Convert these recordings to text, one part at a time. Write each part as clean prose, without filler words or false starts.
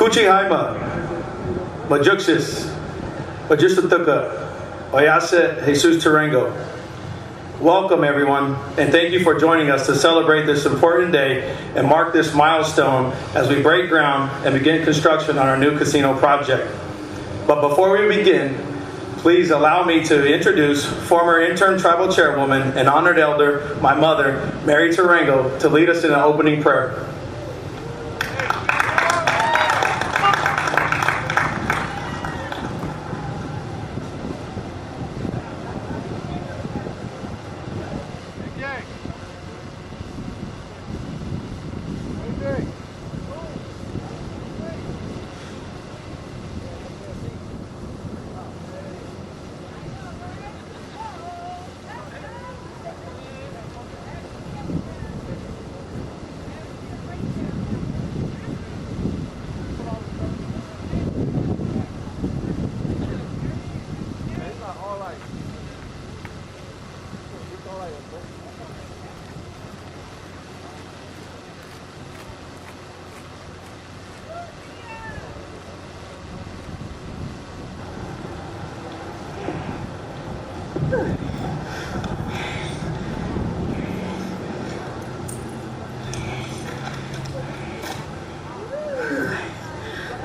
Kuchi Haima, Majuxis, Majustutuka, Oyase Jesus Tarango. Welcome, everyone, and thank you for joining us to celebrate this important day and mark this milestone as we break ground and begin construction on our new casino project. But before we begin, please allow me to introduce former interim tribal chairwoman and honored elder, my mother, Mary Tarango, to lead us in an opening prayer.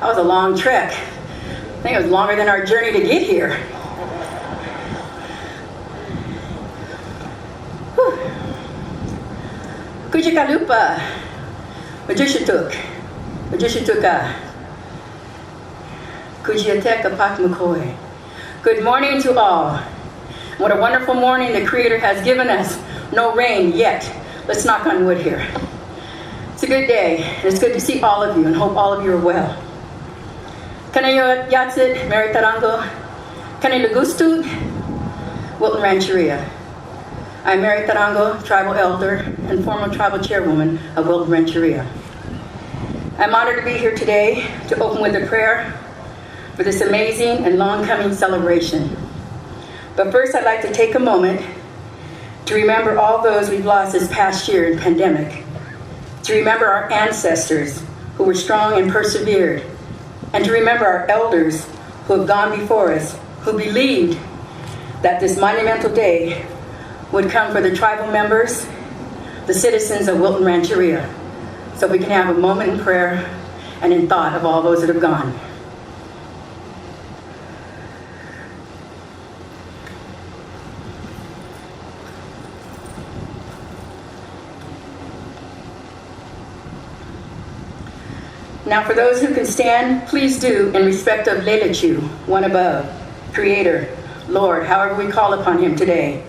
That was a long trek. I think it was longer than our journey to get here. Kujikalupa, Majushituk, Majushituka, Kujiateka Pakmakoi. Good morning to all. What a wonderful morning the Creator has given us. No rain yet. Let's knock on wood here. It's a good day, and it's good to see all of you, and hope all of you are well. Kanayo Yatsit, Mary Tarango, Kanilugustut, Wilton Rancheria. I'm Mary Tarango, tribal elder and former tribal chairwoman of Wilton Rancheria. I'm honored to be here today to open with a prayer for this amazing and long-coming celebration. But first, I'd like to take a moment to remember all those we've lost this past year in pandemic, to remember our ancestors who were strong and persevered, and to remember our elders who have gone before us, who believed that this monumental day would come for the tribal members, the citizens of Wilton Rancheria, so we can have a moment in prayer and in thought of all those that have gone. Now, for those who can stand, please do in respect of Lelechu, one above, Creator, Lord, however we call upon him today,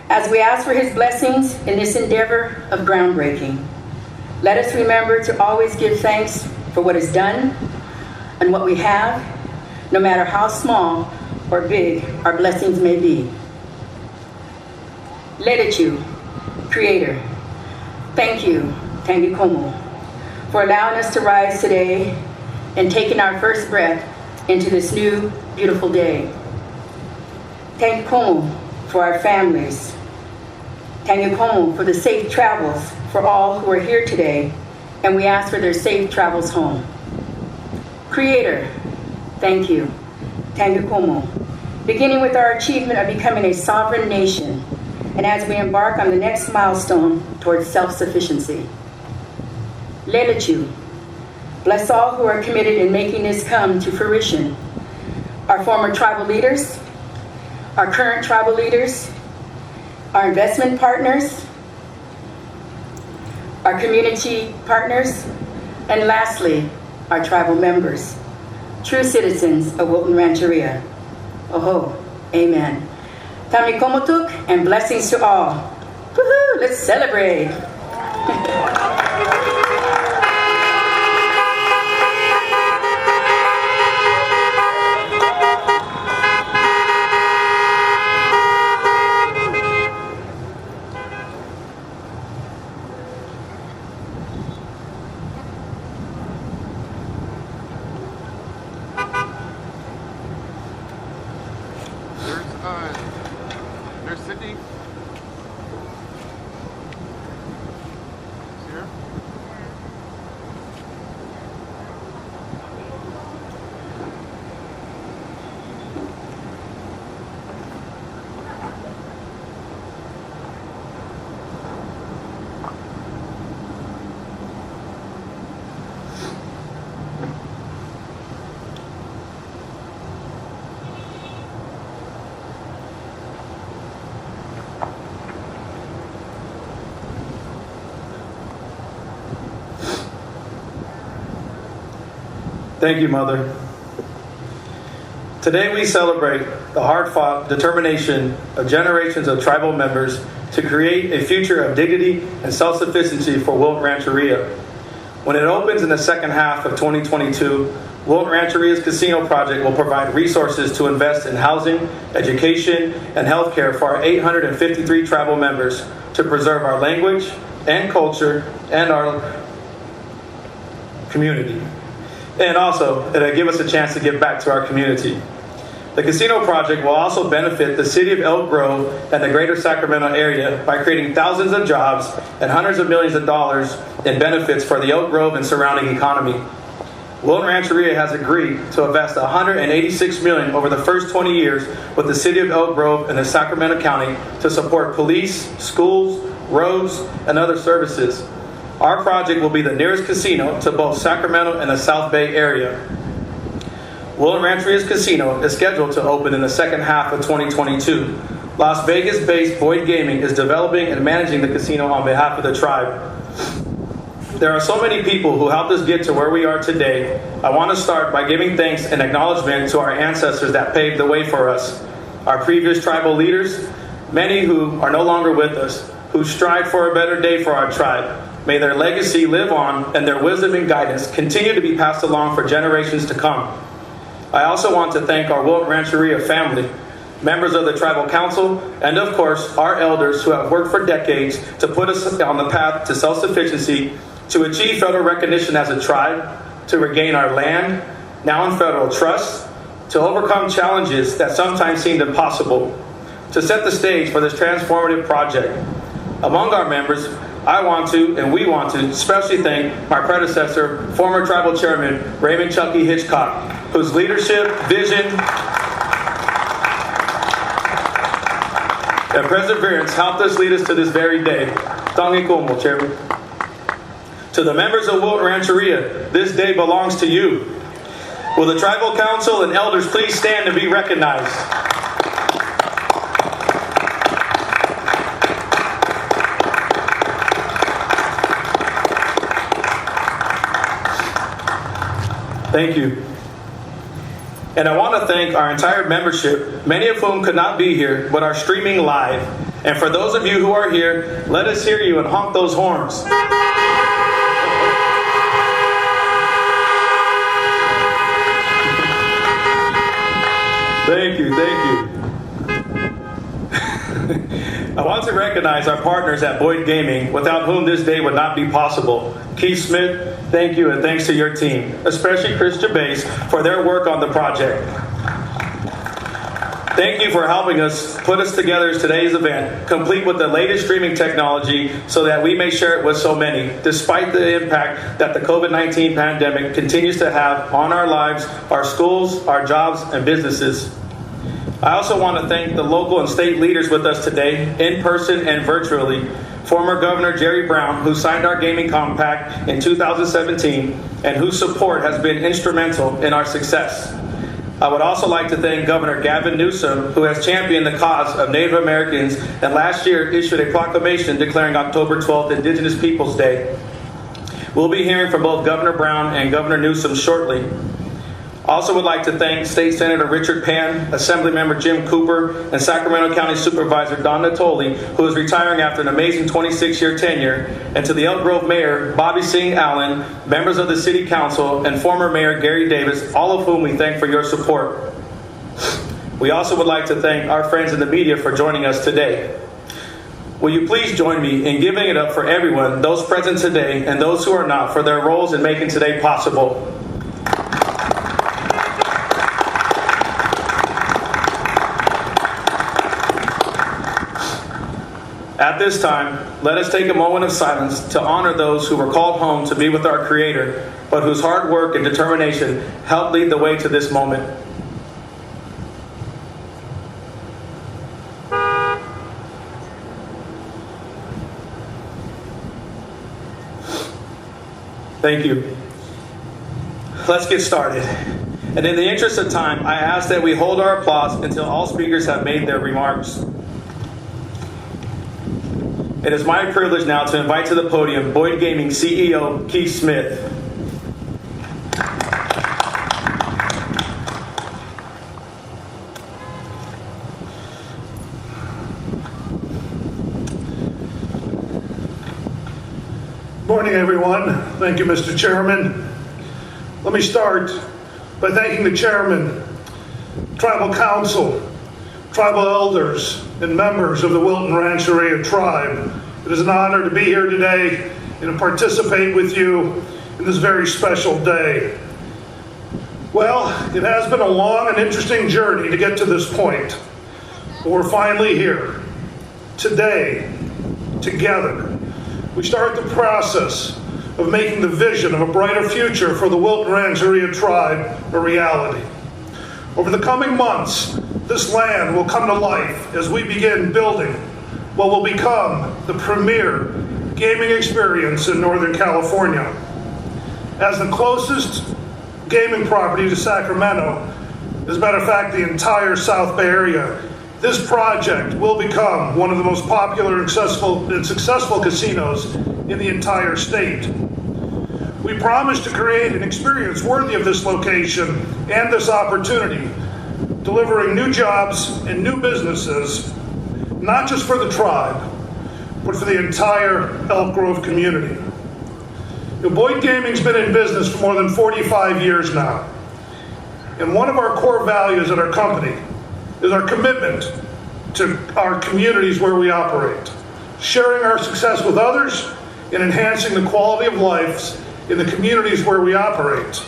as we ask for his blessings in this endeavor of groundbreaking. Let us remember to always give thanks for what is done and what we have, no matter how small or big our blessings may be. Lelechu, Creator, thank you, Tangikomo, for allowing us to rise today and taking our first breath into this new, beautiful day. Thank you for our families. Thank you for the safe travels for all who are here today, and we ask for their safe travels home. Creator, thank you. Thank you, beginning with our achievement of becoming a sovereign nation, and as we embark on the next milestone towards self-sufficiency. Lelechu, bless all who are committed in making this come to fruition. Our former tribal leaders, our current tribal leaders, our investment partners, our community partners, and lastly, our tribal members, true citizens of Wilton Rancheria. Oho, amen. Tamikomotuk and blessings to all. Woohoo, let's celebrate. There's Sydney. Here. Thank you, Mother. Today we celebrate the hard-fought determination of generations of tribal members to create a future of dignity and self-sufficiency for Wilton Rancheria. When it opens in the second half of 2022, Wilton Rancheria's casino project will provide resources to invest in housing, education, and healthcare for our 853 tribal members to preserve our language and culture and our community. And also, it'll give us a chance to give back to our community. The casino project will also benefit the city of Elk Grove and the greater Sacramento area by creating thousands of jobs and hundreds of millions of dollars in benefits for the Elk Grove and surrounding economy. Wilton Rancheria has agreed to invest $186 million over the first 20 years with the city of Elk Grove and the Sacramento County to support police, schools, roads, and other services. Our project will be the nearest casino to both Sacramento and the South Bay area. Wilton Rancheria's casino is scheduled to open in the second half of 2022. Las Vegas-based Boyd Gaming is developing and managing the casino on behalf of the tribe. There are so many people who helped us get to where we are today. I want to start by giving thanks and acknowledgement to our ancestors that paved the way for us. Our previous tribal leaders, many who are no longer with us, who strived for a better day for our tribe. May their legacy live on and their wisdom and guidance continue to be passed along for generations to come. I also want to thank our Wilton Rancheria family, members of the Tribal Council, and of course, our elders who have worked for decades to put us on the path to self-sufficiency, to achieve federal recognition as a tribe, to regain our land, now in federal trust, to overcome challenges that sometimes seemed impossible, to set the stage for this transformative project. Among our members, I want to, and we want to, especially thank my predecessor, former tribal chairman, Raymond Chucky Hitchcock, whose leadership, vision, and perseverance helped us lead us to this very day. Tangi Kumo, Chairman. To the members of Wilton Rancheria, this day belongs to you. Will the Tribal Council and elders please stand and be recognized? Thank you. And I want to thank our entire membership, many of whom could not be here, but are streaming live. And for those of you who are here, let us hear you and honk those horns. Thank you, thank you. I want to recognize our partners at Boyd Gaming, without whom this day would not be possible. Keith Smith, thank you, and thanks to your team, especially Chris Gervais, for their work on the project. Thank you for helping us put us together as today's event, complete with the latest streaming technology so that we may share it with so many, despite the impact that the COVID-19 pandemic continues to have on our lives, our schools, our jobs, and businesses. I also want to thank the local and state leaders with us today, in person and virtually. Former Governor Jerry Brown, who signed our gaming compact in 2017, and whose support has been instrumental in our success. I would also like to thank Governor Gavin Newsom, who has championed the cause of Native Americans and last year issued a proclamation declaring October 12th Indigenous Peoples Day. We'll be hearing from both Governor Brown and Governor Newsom shortly. Also would like to thank State Senator Richard Pan, Assemblymember Jim Cooper, and Sacramento County Supervisor Don Natoli, who is retiring after an amazing 26-year tenure, and to the Elk Grove Mayor, Bobby Singh Allen, members of the City Council, and former Mayor Gary Davis, all of whom we thank for your support. We also would like to thank our friends in the media for joining us today. Will you please join me in giving it up for everyone, those present today and those who are not, for their roles in making today possible. At this time, let us take a moment of silence to honor those who were called home to be with our Creator, but whose hard work and determination helped lead the way to this moment. Thank you. Let's get started. And in the interest of time, I ask that we hold our applause until all speakers have made their remarks. It is my privilege now to invite to the podium Boyd Gaming CEO Keith Smith. Morning, everyone. Thank you, Mr. Chairman. Let me start by thanking the Chairman, Tribal Council, Tribal Elders, and members of the Wilton Rancheria Tribe. It is an honor to be here today and to participate with you in this very special day. Well, it has been a long and interesting journey to get to this point, but we're finally here. Today, together, we start the process of making the vision of a brighter future for the Wilton Rancheria Tribe a reality. Over the coming months, this land will come to life as we begin building what will become the premier gaming experience in Northern California. As the closest gaming property to Sacramento, as a matter of fact, the entire South Bay area, this project will become one of the most popular and successful casinos in the entire state. We promise to create an experience worthy of this location and this opportunity, delivering new jobs and new businesses, not just for the tribe, but for the entire Elk Grove community. Boyd Gaming's been in business for more than 45 years now. And one of our core values at our company is our commitment to our communities where we operate, sharing our success with others and enhancing the quality of life in the communities where we operate.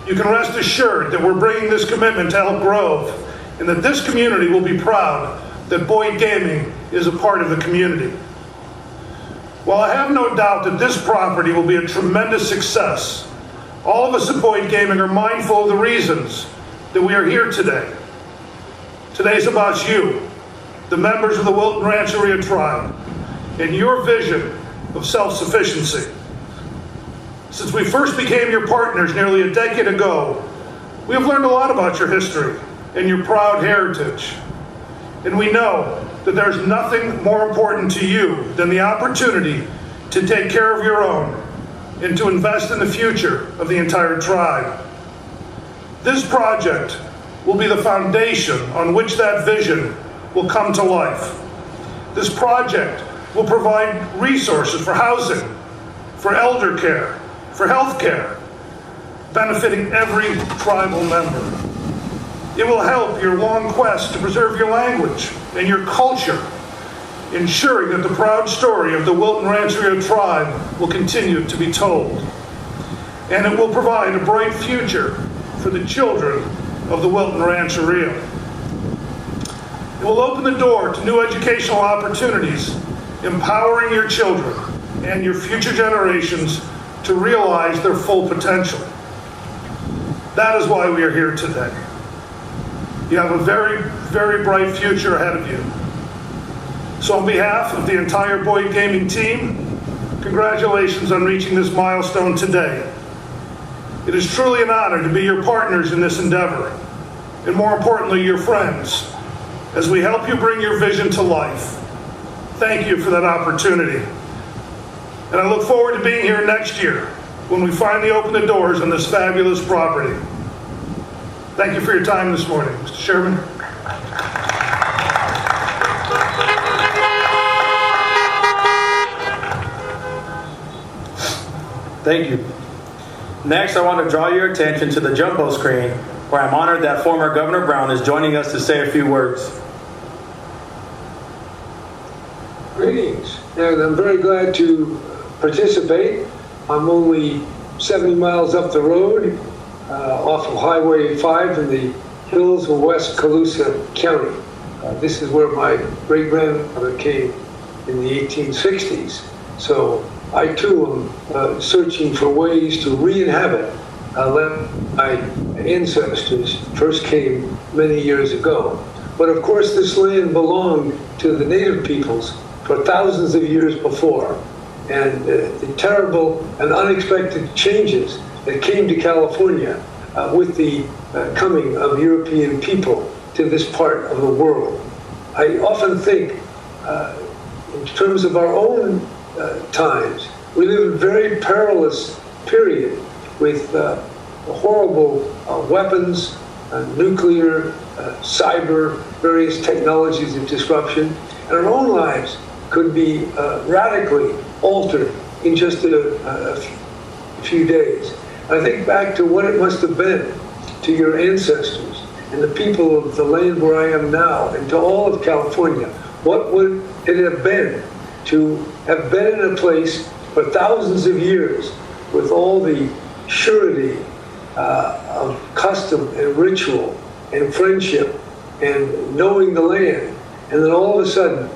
You can rest assured that we're bringing this commitment to Elk Grove and that this community will be proud that Boyd Gaming is a part of the community. While I have no doubt that this property will be a tremendous success, all of us at Boyd Gaming are mindful of the reasons that we are here today. Today's about you, the members of the Wilton Rancheria Tribe, and your vision of self-sufficiency. Since we first became your partners nearly a decade ago, we have learned a lot about your history and your proud heritage. And we know that there's nothing more important to you than the opportunity to take care of your own and to invest in the future of the entire tribe. This project will be the foundation on which that vision will come to life. This project will provide resources for housing, for elder care, for health care, benefiting every tribal member. It will help your long quest to preserve your language and your culture, ensuring that the proud story of the Wilton Rancheria Tribe will continue to be told. And it will provide a bright future for the children of the Wilton Rancheria. It will open the door to new educational opportunities, empowering your children and your future generations to realize their full potential. That is why we are here today. You have a very, very bright future ahead of you. So on behalf of the entire Boyd Gaming team, congratulations on reaching this milestone today. It is truly an honor to be your partners in this endeavor, and more importantly, your friends, as we help you bring your vision to life. Thank you for that opportunity. And I look forward to being here next year when we finally open the doors on this fabulous property. Thank you for your time this morning, Mr. Chairman. Thank you. Next, I want to draw your attention to the jumbo screen, where I'm honored that former Governor Brown is joining us to say a few words. Greetings, and I'm very glad to participate. I'm only 70 miles up the road, off of Highway 5 in the hills of West Colusa County. This is where my great-grandmother came in the 1860s. So I too am searching for ways to re-inhabit land my ancestors first came many years ago. But of course this land belonged to the native peoples for thousands of years before. And the terrible and unexpected changes that came to California with the coming of European people to this part of the world. I often think in terms of our own times, we live in a very perilous period with horrible weapons, nuclear, cyber, various technologies of disruption, and our own lives could be radically altered in just a few days. I think back to what it must have been to your ancestors and the people of the land where I am now, and to all of California. What would it have been to have been in a place for thousands of years with all the surety of custom and ritual and friendship and knowing the land, and then all of a sudden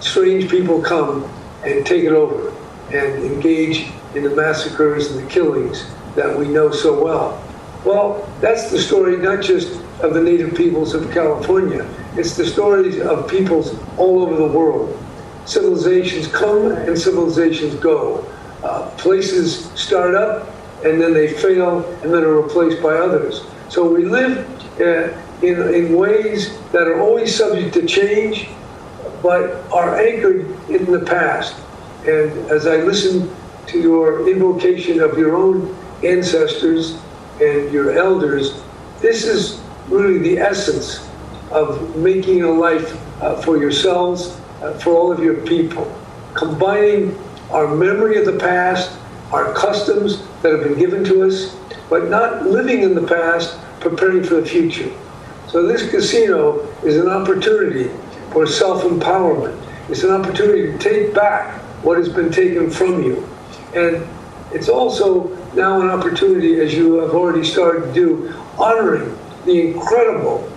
strange people come and take it over and engage in the massacres and the killings that we know so well. Well, that's the story not just of the native peoples of California, it's the stories of peoples all over the world. Civilizations come and civilizations go. Places start up and then they fail and then are replaced by others. So we live in ways that are always subject to change, but are anchored in the past. And as I listen to your invocation of your own ancestors and your elders, this is really the essence of making a life for yourselves, for all of your people. Combining our memory of the past, our customs that have been given to us, but not living in the past, preparing for the future. So this casino is an opportunity for self-empowerment. It's an opportunity to take back what has been taken from you. And it's also now an opportunity, as you have already started to do, honoring the incredible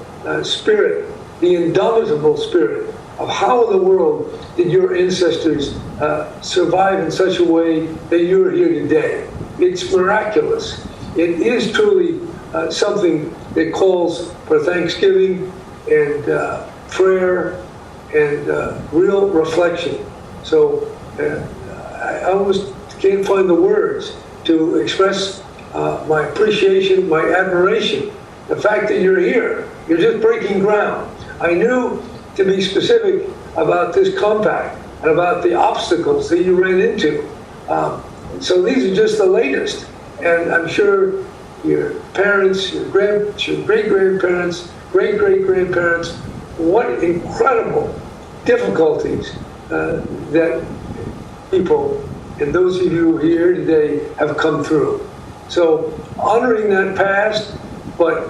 spirit, the indomitable spirit of how in the world did your ancestors survive in such a way that you're here today. It's miraculous. It is truly something that calls for thanksgiving and prayer and real reflection. So I almost can't find the words to express my appreciation, my admiration. The fact that you're here, you're just breaking ground. I knew to be specific about this compact and about the obstacles that you ran into. So these are just the latest. And I'm sure your parents, your great-grandparents, great-great-grandparents, what incredible difficulties that people and those of you here today have come through. So honoring that past, but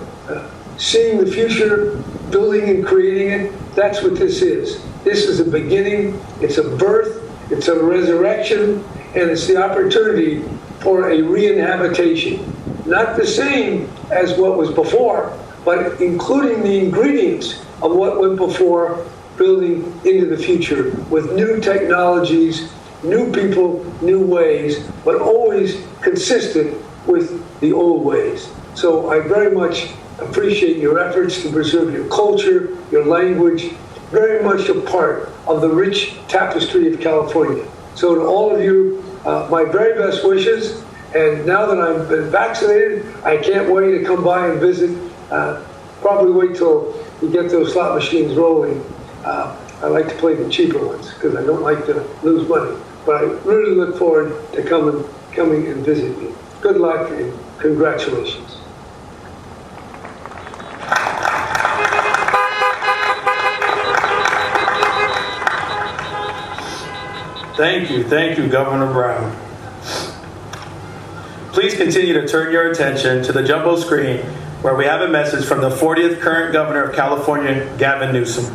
seeing the future, building and creating it, that's what this is. This is a beginning, it's a birth, it's a resurrection, and it's the opportunity for a re-inhabitation. Not the same as what was before, but including the ingredients of what went before, building into the future with new technologies, new people, new ways, but always consistent with the old ways. So I very much appreciate your efforts to preserve your culture, your language, very much a part of the rich tapestry of California. So to all of you, my very best wishes. And now that I've been vaccinated, I can't wait to come by and visit. Probably wait till you get those slot machines rolling. I like to play the cheaper ones because I don't like to lose money. But I really look forward to coming and visiting you. Good luck and congratulations. Thank you, Governor Brown. Please continue to turn your attention to the jumbo screen where we have a message from the 40th current governor of California, Gavin Newsom.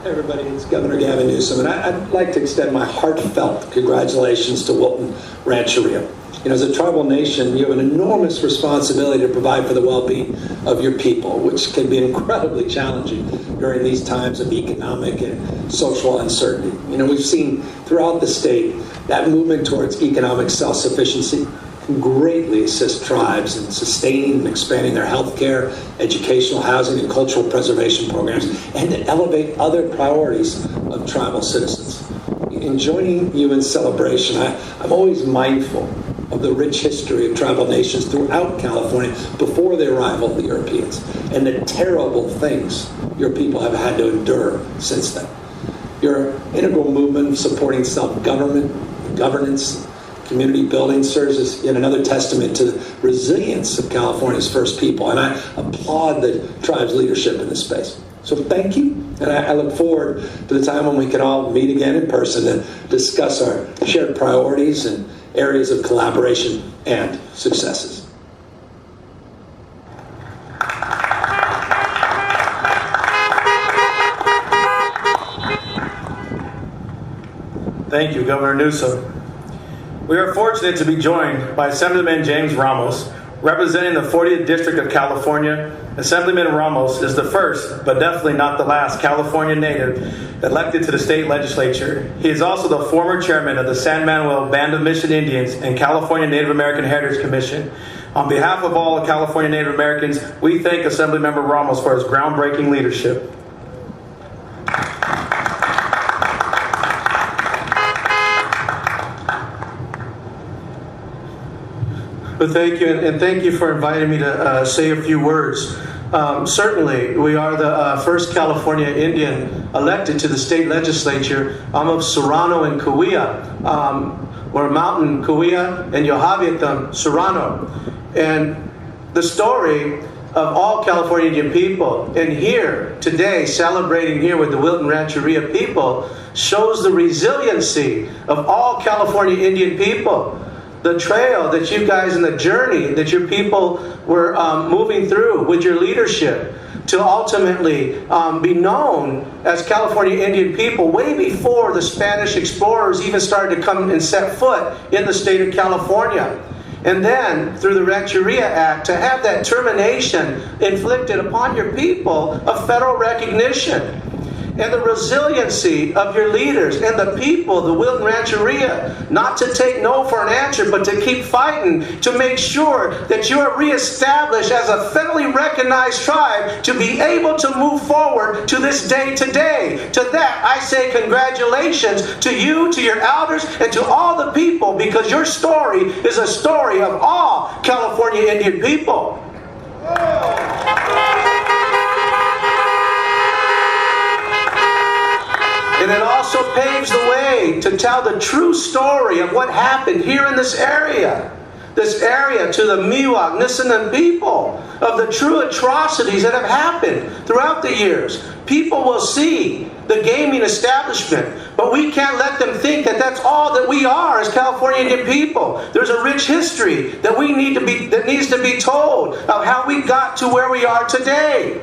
Hey everybody, it's Governor Gavin Newsom, and I'd like to extend my heartfelt congratulations to Wilton Rancheria. You know, as a tribal nation, you have an enormous responsibility to provide for the well-being of your people, which can be incredibly challenging during these times of economic and social uncertainty. You know, we've seen throughout the state that movement towards economic self-sufficiency can greatly assist tribes in sustaining and expanding their health care, educational, housing, and cultural preservation programs, and to elevate other priorities of tribal citizens. In joining you in celebration, I'm always mindful of the rich history of tribal nations throughout California before the arrival of the Europeans, and the terrible things your people have had to endure since then. Your integral movement of supporting self-government, governance, community building serves as yet another testament to the resilience of California's first people, and I applaud the tribe's leadership in this space. So thank you, and I look forward to the time when we can all meet again in person and discuss our shared priorities and areas of collaboration and successes. Thank you, Governor Newsom. We are fortunate to be joined by Assemblyman James Ramos, representing the 40th District of California. Assemblyman Ramos is the first, but definitely not the last, California native elected to the state legislature. He is also the former chairman of the San Manuel Band of Mission Indians and California Native American Heritage Commission. On behalf of all California Native Americans, we thank Assemblymember Ramos for his groundbreaking leadership. But thank you, and thank you for inviting me to say a few words. Certainly, we are the first California Indian elected to the state legislature. I'm of Serrano and Cahuilla. We're Mountain, Cahuilla, and Yohaviatam, Serrano. And the story of all California Indian people, and here today, celebrating here with the Wilton Rancheria people, shows the resiliency of all California Indian people. The trail that you guys, and the journey that your people were moving through with your leadership to ultimately be known as California Indian people way before the Spanish explorers even started to come and set foot in the state of California. And then, through the Rancheria Act, to have that termination inflicted upon your people of federal recognition. And the resiliency of your leaders and the people, the Wilton Rancheria, not to take no for an answer, but to keep fighting to make sure that you are reestablished as a federally recognized tribe to be able to move forward to this day today. To that, I say congratulations to you, to your elders, and to all the people, because your story is a story of all California Indian people. And it also paves the way to tell the true story of what happened here in this area to the Miwok, Nisenan people, of the true atrocities that have happened throughout the years. People will see the gaming establishment, but we can't let them think that that's all that we are as California Indian people. There's a rich history that needs to be told of how we got to where we are today.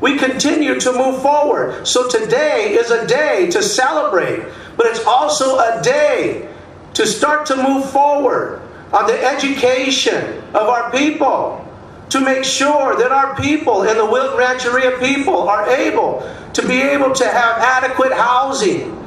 We continue to move forward. So today is a day to celebrate, but it's also a day to start to move forward on the education of our people, to make sure that our people and the Wilton Rancheria people are able to have adequate housing,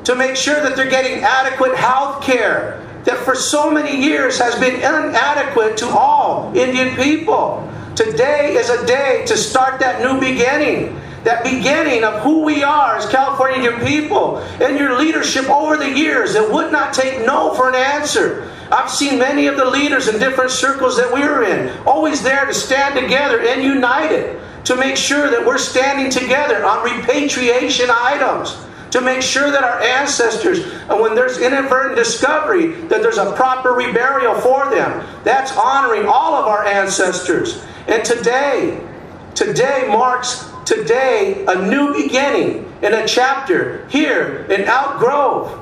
to make sure that they're getting adequate health care that for so many years has been inadequate to all Indian people. Today is a day to start that new beginning. That beginning of who we are as California Indian people, and your leadership over the years that would not take no for an answer. I've seen many of the leaders in different circles that we were in, always there to stand together and united, to make sure that we're standing together on repatriation items, to make sure that our ancestors, and when there's inadvertent discovery, that there's a proper reburial for them. That's honoring all of our ancestors. And today marks a new beginning in a chapter here in Elk Grove,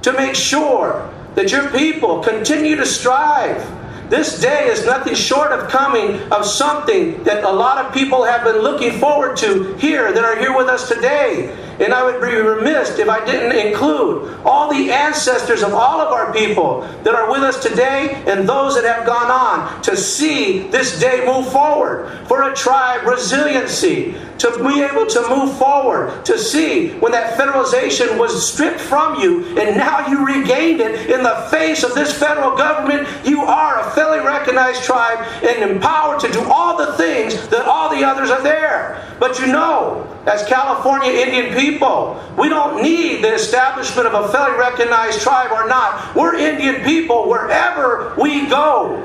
to make sure that your people continue to strive. This day is nothing short of coming of something that a lot of people have been looking forward to here, that are here with us today. And I would be remiss if I didn't include all the ancestors of all of our people that are with us today, and those that have gone on to see this day move forward. For a tribe, resiliency, to be able to move forward, to see when that federalization was stripped from you and now you regained it in the face of this federal government. You are a federally recognized tribe and empowered to do all the things that all the others are there. But you know, as California Indian people, we don't need the establishment of a federally recognized tribe or not. We're Indian people wherever we go.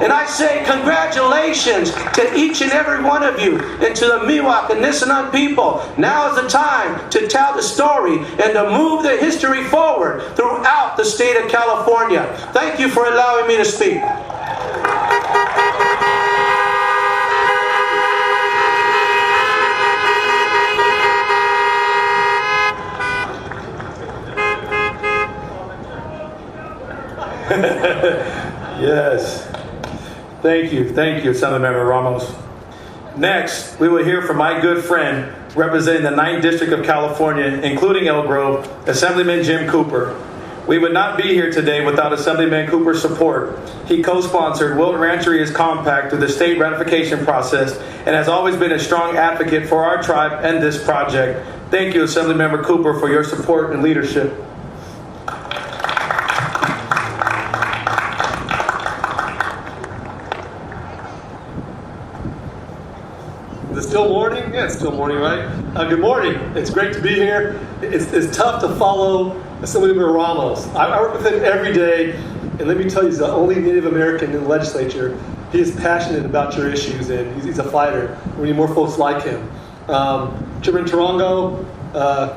And I say congratulations to each and every one of you, and to the Miwok and Nisenan people. Now is the time to tell the story and to move the history forward throughout the state of California. Thank you for allowing me to speak. Yes. Thank you, Assemblymember Ramos. Next, we will hear from my good friend representing the 9th District of California, including Elk Grove, Assemblyman Jim Cooper. We would not be here today without Assemblyman Cooper's support. He co-sponsored Wilton Rancheria's compact through the state ratification process and has always been a strong advocate for our tribe and this project. Thank you, Assemblymember Cooper, for your support and leadership. Is it still morning? Yeah, it's still morning, right? Good morning. It's great to be here. It's tough to follow Assemblymember Ramos. I work with him every day, and let me tell you, he's the only Native American in the legislature. He is passionate about your issues, and he's a fighter. We need more folks like him. Chairman Tarango,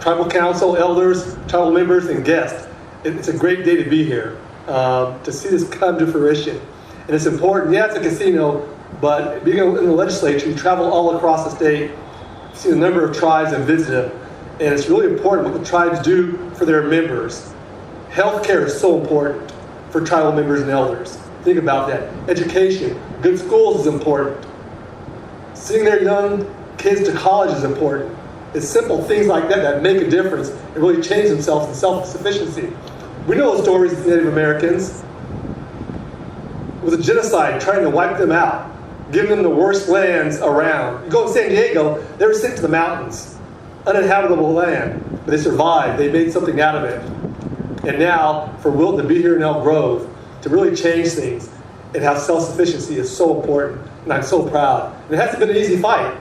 Tribal Council, elders, tribal members, and guests. It's a great day to be here, to see this come to fruition. And it's important. Yeah, it's a casino, but being in the legislature, you travel all across the state, see a number of tribes and visit them. And it's really important what the tribes do for their members. Healthcare is so important for tribal members and elders. Think about that. Education, good schools is important. Sending their young kids to college is important. It's simple things like that that make a difference and really change themselves in self-sufficiency. We know the stories of Native Americans. It was a genocide trying to wipe them out, giving them the worst lands around. You go to San Diego, they were sent to the mountains. Uninhabitable land, but they survived. They made something out of it. And now, for Wilton to be here in Elk Grove, to really change things and have self-sufficiency is so important, and I'm so proud. And it hasn't been an easy fight.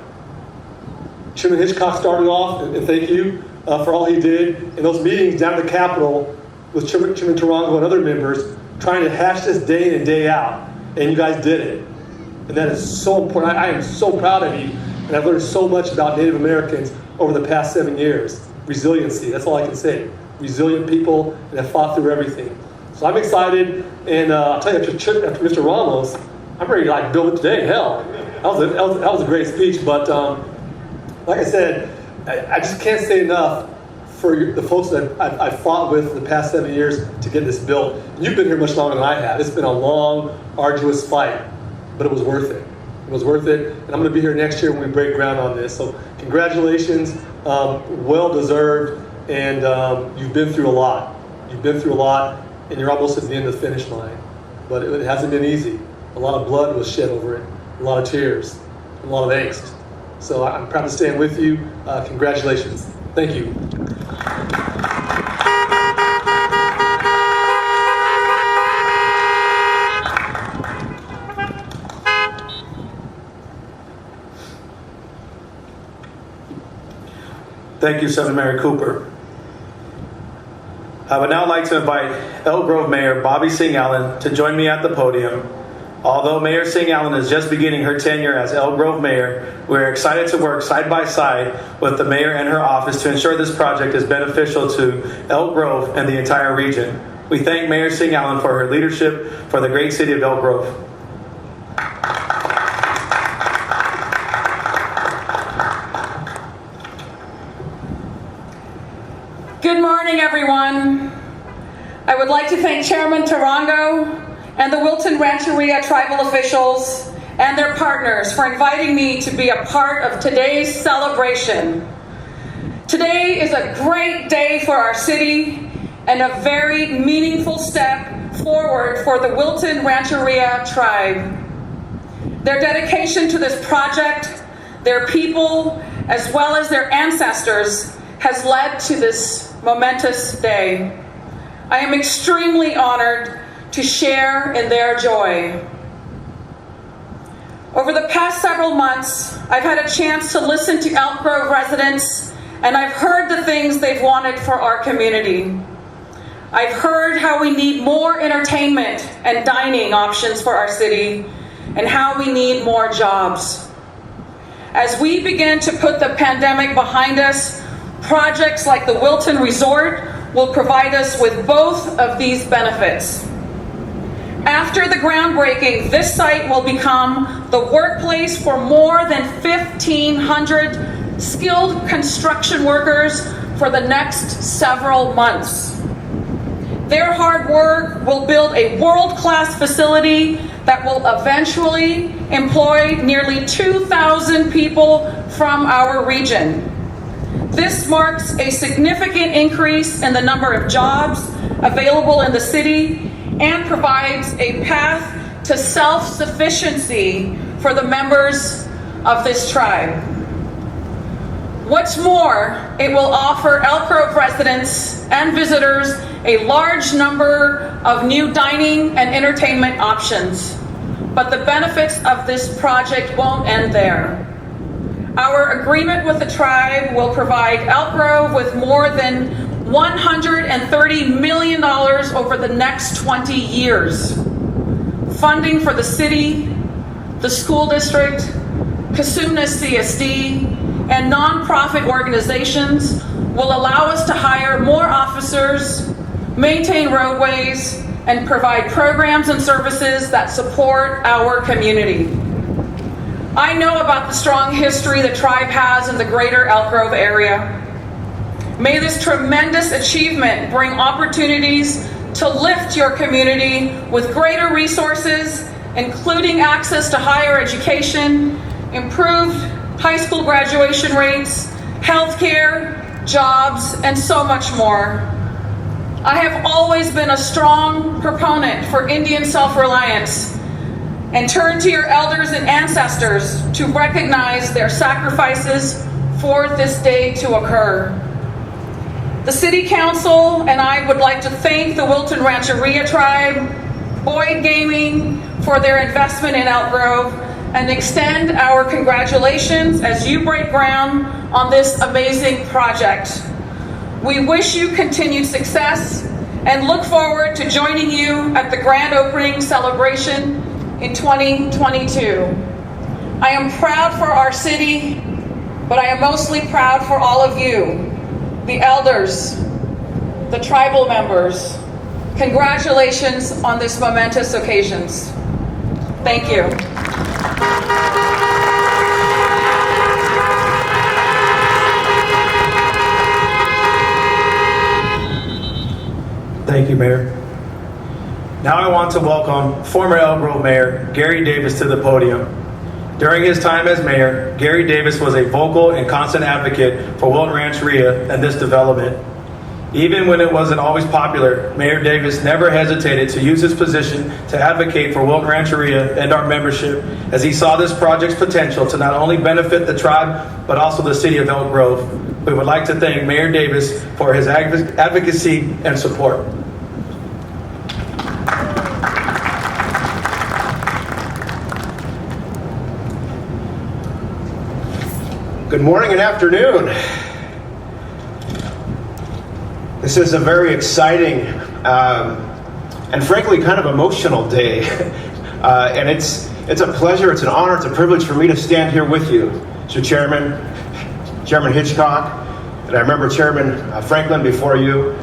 Chairman Hitchcock started off, and thank you for all he did in those meetings down at the Capitol with Chairman Tarango and other members, trying to hash this day in and day out, and you guys did it. And that is so important. I am so proud of you, and I've learned so much about Native Americans over the past 7 years. Resiliency, that's all I can say. Resilient people that have fought through everything. So I'm excited, and I'll tell you, after Mr. Ramos, I'm ready to build it today. Hell, that was a great speech, but like I said, I just can't say enough for the folks that I've fought with the past 7 years to get this built. You've been here much longer than I have. It's been a long, arduous fight, but it was worth it. It was worth it, and I'm going to be here next year when we break ground on this. So congratulations, well deserved, and you've been through a lot. You've been through a lot, and you're almost at the end of the finish line. But it hasn't been easy. A lot of blood was shed over it, a lot of tears, a lot of angst. So I'm proud to stand with you. Congratulations. Thank you. Thank you, Senator Mary Cooper. I would now like to invite Elk Grove Mayor Bobby Singh Allen to join me at the podium. Although Mayor Singh Allen is just beginning her tenure as Elk Grove Mayor, we're excited to work side by side with the Mayor and her office to ensure this project is beneficial to Elk Grove and the entire region. We thank Mayor Singh Allen for her leadership for the great city of Elk Grove. Good morning, everyone. I would like to thank Chairman Tarango and the Wilton Rancheria tribal officials and their partners for inviting me to be a part of today's celebration. Today is a great day for our city and a very meaningful step forward for the Wilton Rancheria tribe. Their dedication to this project, their people, as well as their ancestors, has led to this momentous day. I am extremely honored to share in their joy. Over the past several months, I've had a chance to listen to Elk Grove residents, and I've heard the things they've wanted for our community. I've heard how we need more entertainment and dining options for our city, and how we need more jobs. As we begin to put the pandemic behind us, projects like the Wilton Resort will provide us with both of these benefits. After the groundbreaking, this site will become the workplace for more than 1,500 skilled construction workers for the next several months. Their hard work will build a world-class facility that will eventually employ nearly 2,000 people from our region. This marks a significant increase in the number of jobs available in the city and provides a path to self-sufficiency for the members of this tribe. What's more, it will offer Elk Grove residents and visitors a large number of new dining and entertainment options. But the benefits of this project won't end there. Our agreement with the tribe will provide Elk Grove with more than $130 million over the next 20 years. Funding for the city, the school district, Cosumnes CSD, and nonprofit organizations will allow us to hire more officers, maintain roadways, and provide programs and services that support our community. I know about the strong history the tribe has in the greater Elk Grove area. May this tremendous achievement bring opportunities to lift your community with greater resources, including access to higher education, improved high school graduation rates, healthcare, jobs, and so much more. I have always been a strong proponent for Indian self-reliance and turn to your elders and ancestors to recognize their sacrifices for this day to occur. The City Council and I would like to thank the Wilton Rancheria Tribe, Boyd Gaming for their investment in Elk Grove, and extend our congratulations as you break ground on this amazing project. We wish you continued success and look forward to joining you at the grand opening celebration in 2022. I am proud for our city, but I am mostly proud for all of you, the elders, the tribal members. Congratulations on this momentous occasion. Thank you. Thank you, Mayor. Now I want to welcome former Elk Grove Mayor Gary Davis to the podium. During his time as mayor, Gary Davis was a vocal and constant advocate for Wilton Rancheria and this development. Even when it wasn't always popular, Mayor Davis never hesitated to use his position to advocate for Wilton Rancheria and our membership, as he saw this project's potential to not only benefit the tribe, but also the city of Elk Grove. We would like to thank Mayor Davis for his advocacy and support. Good morning and afternoon. This is a very exciting and frankly kind of emotional day. And it's a pleasure, it's an honor, it's a privilege for me to stand here with you. Mr. Chairman Hitchcock, and I remember Chairman Franklin before you.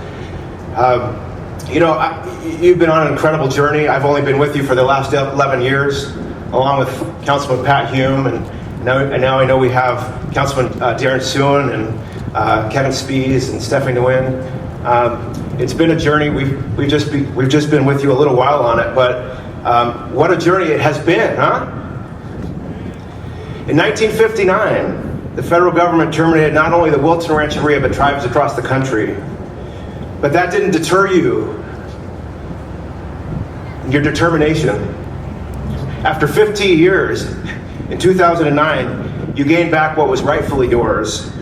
You've been on an incredible journey. I've only been with you for the last 11 years, along with Councilman Pat Hume, and now I know we have Councilman Darren Suen and Kevin Spees and Stephanie Nguyen. It's been a journey. We've just been with you a little while on it, but what a journey it has been, huh? In 1959, the federal government terminated not only the Wilton Rancheria but tribes across the country. But that didn't deter you, your determination. After 15 years, in 2009, you gained back what was rightfully yours,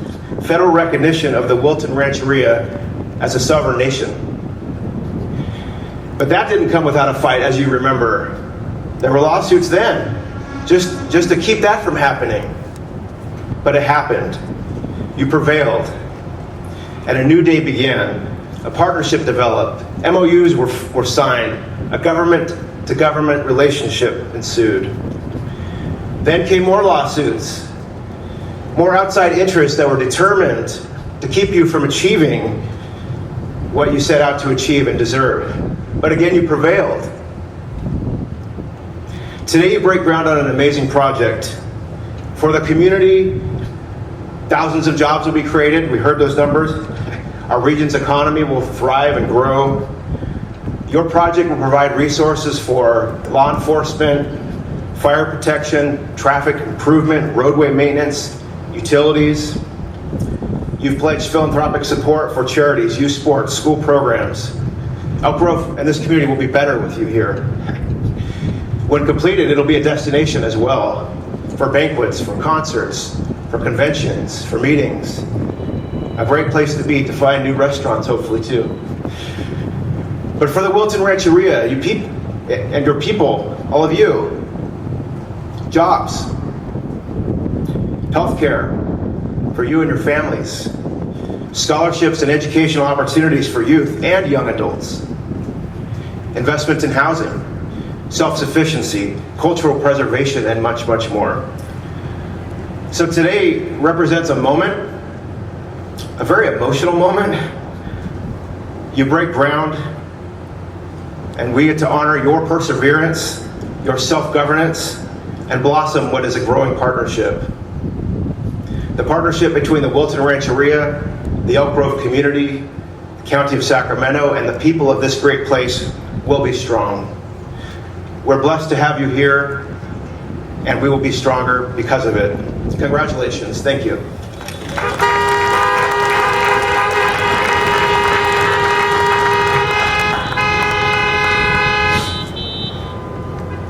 federal recognition of the Wilton Rancheria as a sovereign nation. But that didn't come without a fight, as you remember. There were lawsuits then, just to keep that from happening. But it happened. You prevailed. And a new day began. A partnership developed. MOUs were signed. A government-to-government relationship ensued. Then came more lawsuits, more outside interests that were determined to keep you from achieving what you set out to achieve and deserve. But again, you prevailed. Today you break ground on an amazing project. For the community, thousands of jobs will be created. We heard those numbers. Our region's economy will thrive and grow. Your project will provide resources for law enforcement, fire protection, traffic improvement, roadway maintenance, utilities. You've pledged philanthropic support for charities, youth sports, school programs. Elk Grove and this community will be better with you here. When completed, it'll be a destination as well for banquets, for concerts, for conventions, for meetings. A great place to be, to find new restaurants, hopefully, too. But for the Wilton Rancheria, and your people, all of you, jobs, healthcare for you and your families, scholarships and educational opportunities for youth and young adults, investments in housing, self-sufficiency, cultural preservation, and much, much more. So today represents a moment, a very emotional moment. You break ground, and we get to honor your perseverance, your self-governance, and blossom what is a growing partnership. The partnership between the Wilton Rancheria, the Elk Grove community, the County of Sacramento, and the people of this great place will be strong. We're blessed to have you here, and we will be stronger because of it. Congratulations. Thank you.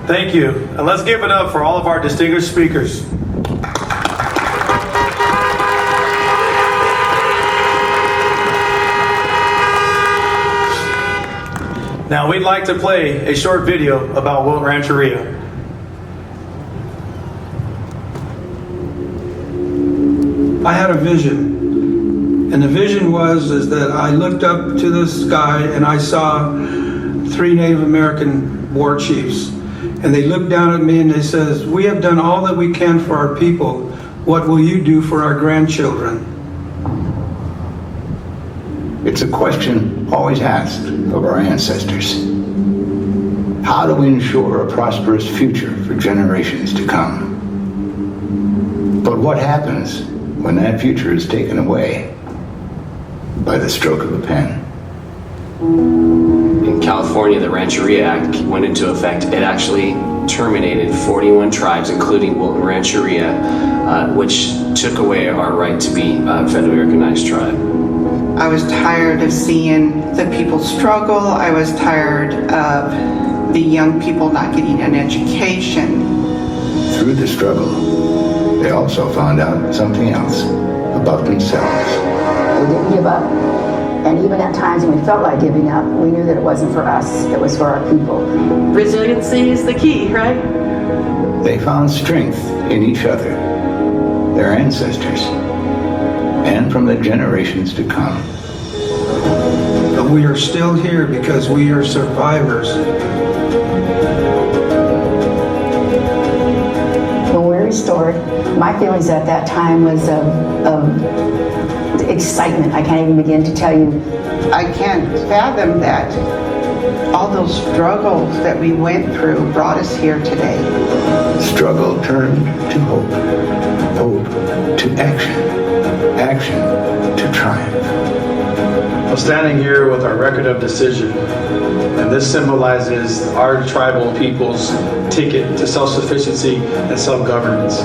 Thank you. And let's give it up for all of our distinguished speakers. Now we'd like to play a short video about Wilton Rancheria. I had a vision, and the vision is that I looked up to the sky and I saw 3 Native American war chiefs, and they looked down at me and they says, "We have done all that we can for our people. What will you do for our grandchildren?" It's a question always asked of our ancestors. How do we ensure a prosperous future for generations to come? But what happens when that future is taken away by the stroke of a pen? In California, the Rancheria Act went into effect. It actually terminated 41 tribes, including Wilton Rancheria, which took away our right to be a federally recognized tribe. I was tired of seeing the people struggle. I was tired of the young people not getting an education. Through the struggle, they also found out something else about themselves. We didn't give up. And even at times when we felt like giving up, we knew that it wasn't for us, it was for our people. Resiliency is the key, right? They found strength in each other, their ancestors, and from the generations to come. But we are still here because we are survivors. When we were restored, my feelings at that time was of excitement. I can't even begin to tell you. I can't fathom that all those struggles that we went through brought us here today. Struggle turned to hope, hope to action, action to triumph. I'm standing here with our record of decision, and this symbolizes our tribal people's ticket to self-sufficiency and self-governance.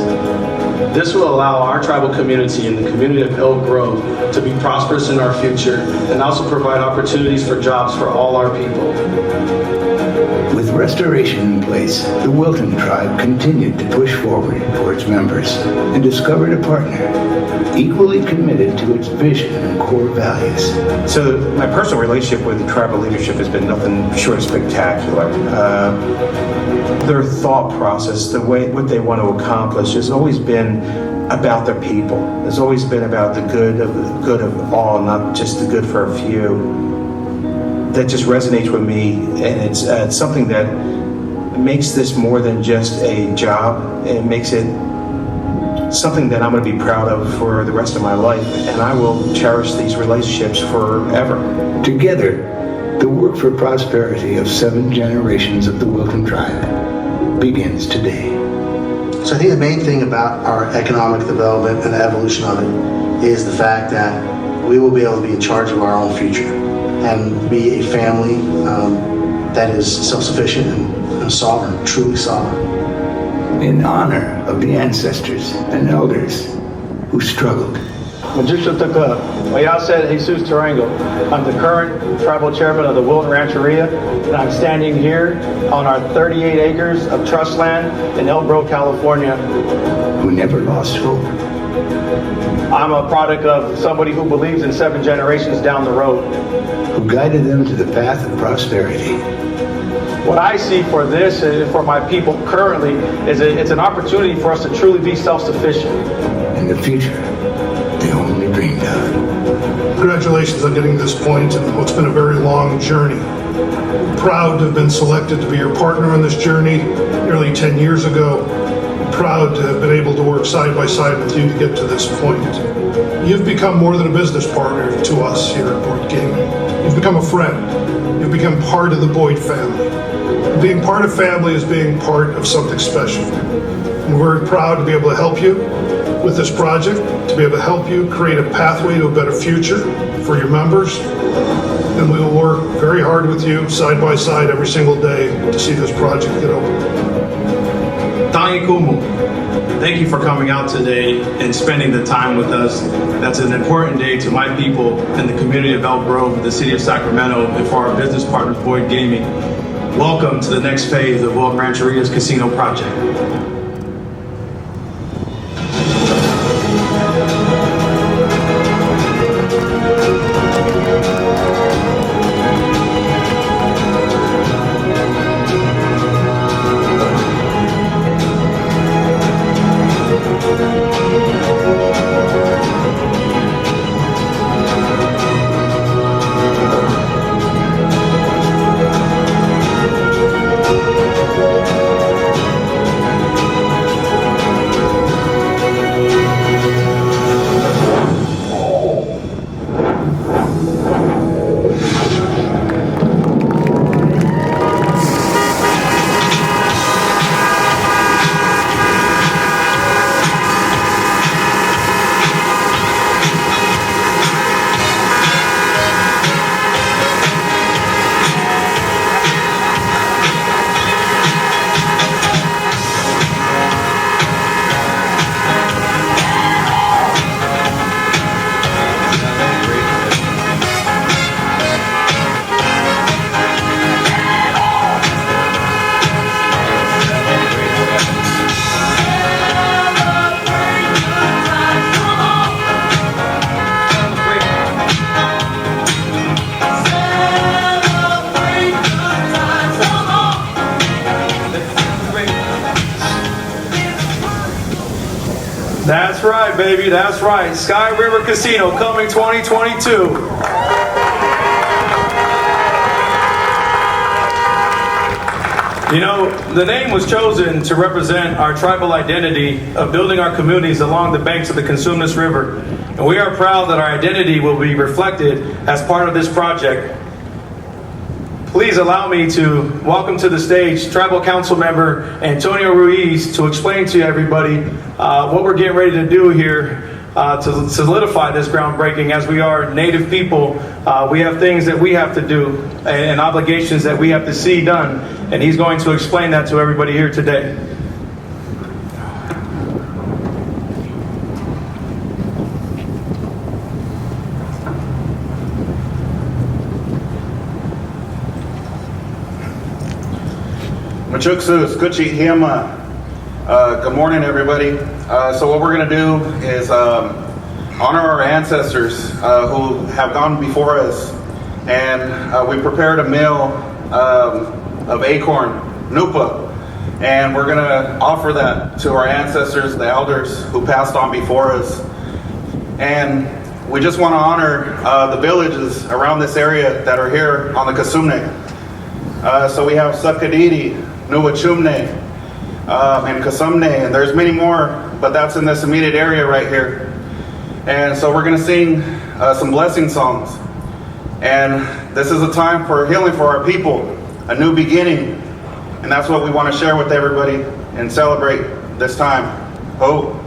This will allow our tribal community and the community of Elk Grove to be prosperous in our future and also provide opportunities for jobs for all our people. With restoration in place, the Wilton tribe continued to push forward for its members and discovered a partner equally committed to its vision and core values. So my personal relationship with the tribal leadership has been nothing short of spectacular. Their thought process, what they want to accomplish has always been about their people. It's always been about the good of all, not just the good for a few. That just resonates with me, and it's something that makes this more than just a job. It makes it something that I'm going to be proud of for the rest of my life, and I will cherish these relationships forever. Together, the work for prosperity of 7 generations of the Wilton tribe begins today. So I think the main thing about our economic development and the evolution of it is the fact that we will be able to be in charge of our own future and be a family that is self-sufficient and sovereign, truly sovereign. In honor of the ancestors and elders who struggled. Magician Tuka, Oyase Jesus Tarango. I'm the current tribal chairman of the Wilton Rancheria, and I'm standing here on our 38 acres of trust land in Elbro, California. Who never lost hope. I'm a product of somebody who believes in 7 generations down the road. Who guided them to the path of prosperity. What I see for this and for my people currently is it's an opportunity for us to truly be self-sufficient. In the future, they only dreamed of. Congratulations on getting to this point in what's been a very long journey. Proud to have been selected to be your partner on this journey nearly 10 years ago. Proud to have been able to work side by side with you to get to this point. You've become more than a business partner to us here at Boyd Gaming. You've become a friend. You've become part of the Boyd family. Being part of family is being part of something special. And we're very proud to be able to help you with this project, to be able to help you create a pathway to a better future for your members. And we will work very hard with you, side by side, every single day to see this project get open. Tangi Kumu, thank you for coming out today and spending the time with us. That's an important day to my people in the community of Elk Grove, the city of Sacramento, and for our business partners, Boyd Gaming. Welcome to the next phase of Wilton Rancheria's casino project. That's right, baby, that's right. Sky River Casino coming 2022. You know, the name was chosen to represent our tribal identity of building our communities along the banks of the Cosumnes River. And we are proud that our identity will be reflected as part of this project. Please allow me to welcome to the stage Tribal Council Member Antonio Ruiz to explain to everybody what we're getting ready to do here to solidify this groundbreaking. As we are Native people, we have things that we have to do and obligations that we have to see done. And he's going to explain that to everybody here today. Machuksu, Skuchi, Hiama. Good morning, everybody. So what we're going to do is honor our ancestors who have gone before us. And we prepared a meal of acorn, nupa. And we're going to offer that to our ancestors, the elders who passed on before us. And we just want to honor the villages around this area that are here on the Cosumne. So we have Sakadidi, Nuwachumne, and Kasumne, and there's many more, but that's in this immediate area right here. And so we're going to sing some blessing songs. And this is a time for healing for our people, a new beginning. And that's what we want to share with everybody and celebrate this time. Oh.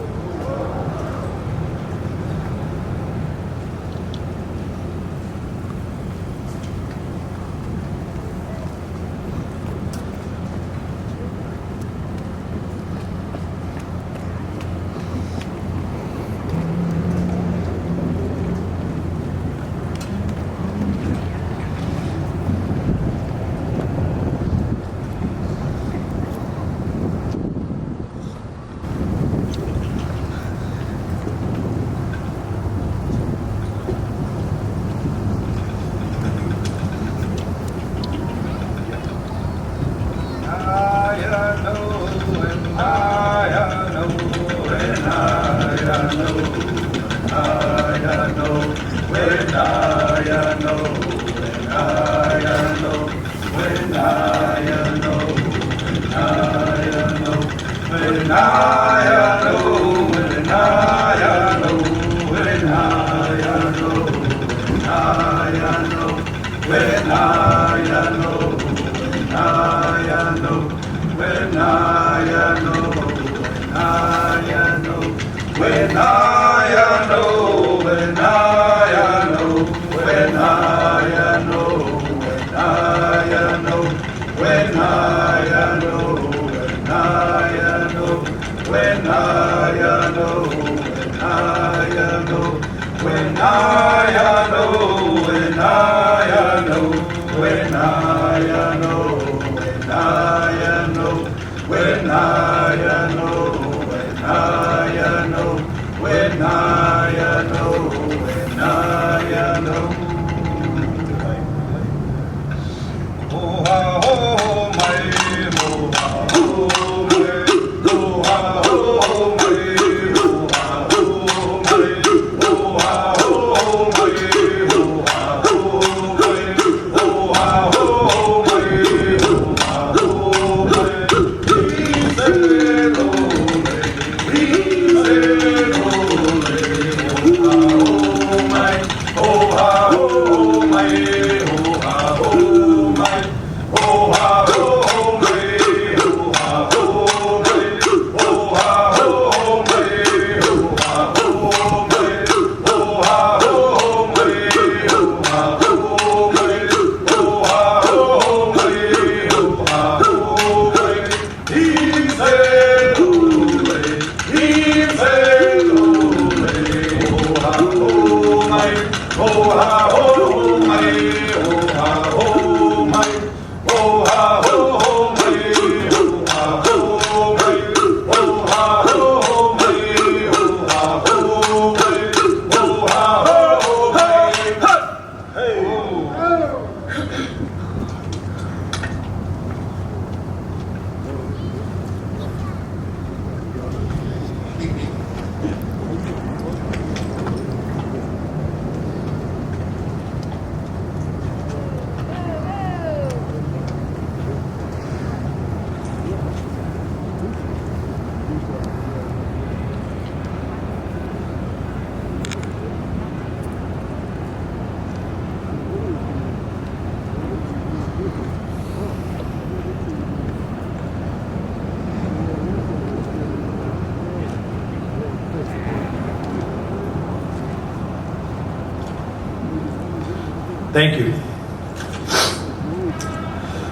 Thank you.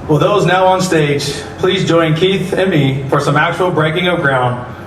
Will those now on stage please join Keith and me for some actual breaking of ground